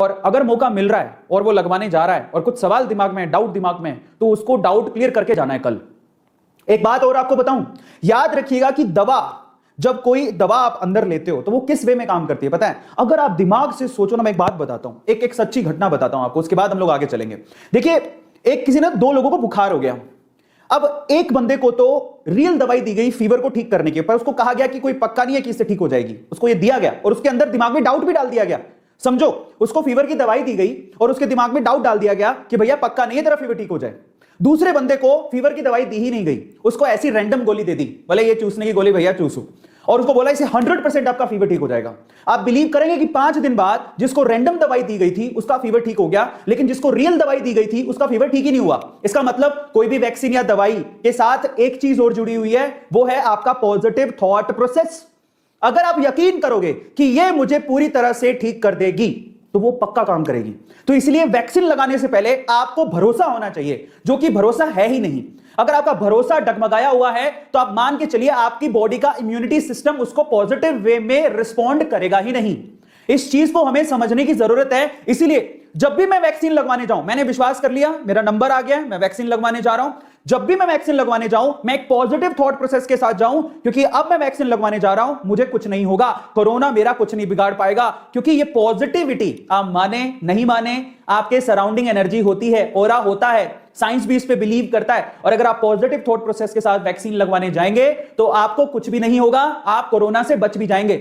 और अगर मौका मिल रहा है और वो लगवाने जा रहा है और कुछ सवाल दिमाग में, डाउट दिमाग में, तो उसको डाउट क्लियर करके जाना है कल। एक बात और आपको बताऊं, याद रखिएगा कि जब कोई दवा आप अंदर लेते हो तो वो किस वे में काम करती है पता है? अगर आप दिमाग से सोचो ना, मैं एक बात बताता हूं, एक सच्ची घटना बताता हूं आपको, उसके बाद हम लोग आगे चलेंगे। देखिए, एक किसी ने 2 लोगों को बुखार हो गया। अब एक बंदे को तो रियल दवाई दी गई फीवर को ठीक करने की, पर उसको कहा गया कि कोई पक्का नहीं है कि इससे ठीक हो जाएगी। उसको ये दिया गया और उसके अंदर दिमाग में डाउट भी डाल दिया गया। समझो, उसको फीवर की दवाई दी गई और उसके दिमाग में डाउट डाल दिया गया कि भैया पक्का नहीं है तेरा फीवर ठीक हो जाए। दूसरे बंदे को फीवर की दवाई दी ही नहीं गई, उसको ऐसी रैंडम गोली दे दी, भले ये चूसने की गोली भैया चूसो, और उसको बोला इसे 100% आपका फीवर ठीक हो जाएगा। आप बिलीव करेंगे कि 5 दिन बाद जिसको रैंडम दवाई दी गई थी उसका फीवर ठीक हो गया, लेकिन जिसको रियल दवाई दी गई थी उसका फीवर ठीक ही नहीं हुआ। इसका मतलब कोई भी वैक्सीन या दवाई के साथ एक चीज और जुड़ी हुई है, वो है आपका पॉजिटिव थॉट प्रोसेस। अगर आप यकीन करोगे कि ये मुझे पूरी तरह से ठीक कर देगी तो वो पक्का काम करेगी। तो इसलिए वैक्सीन लगाने से पहले आपको भरोसा होना चाहिए, जो कि भरोसा है ही नहीं। अगर आपका भरोसा डगमगाया हुआ है तो आप मान के चलिए आपकी बॉडी का इम्यूनिटी सिस्टम उसको पॉजिटिव वे में रिस्पॉन्ड करेगा ही नहीं। इस चीज को हमें समझने की जरूरत है। इसीलिए जब भी मैं वैक्सीन लगवाने जाऊं, मैंने विश्वास कर लिया, मेरा नंबर आ गया, मैं वैक्सीन लगवाने जा रहा हूं। जब भी मैं वैक्सीन लगवाने जाऊं, मैं एक पॉजिटिव थॉट प्रोसेस के साथ जाऊं, क्योंकि अब मैं वैक्सीन लगवाने जा रहा हूं, मुझे कुछ नहीं होगा, कोरोना मेरा कुछ नहीं बिगाड़ पाएगा। क्योंकि ये पॉजिटिविटी, आप माने नहीं माने, आपके सराउंडिंग एनर्जी होती है, ऑरा होता है, साइंस भी इस पे बिलीव करता है। और अगर आप पॉजिटिव थॉट प्रोसेस के साथ वैक्सीन लगवाने जाएंगे तो आपको कुछ भी नहीं होगा, आप कोरोना से बच भी जाएंगे।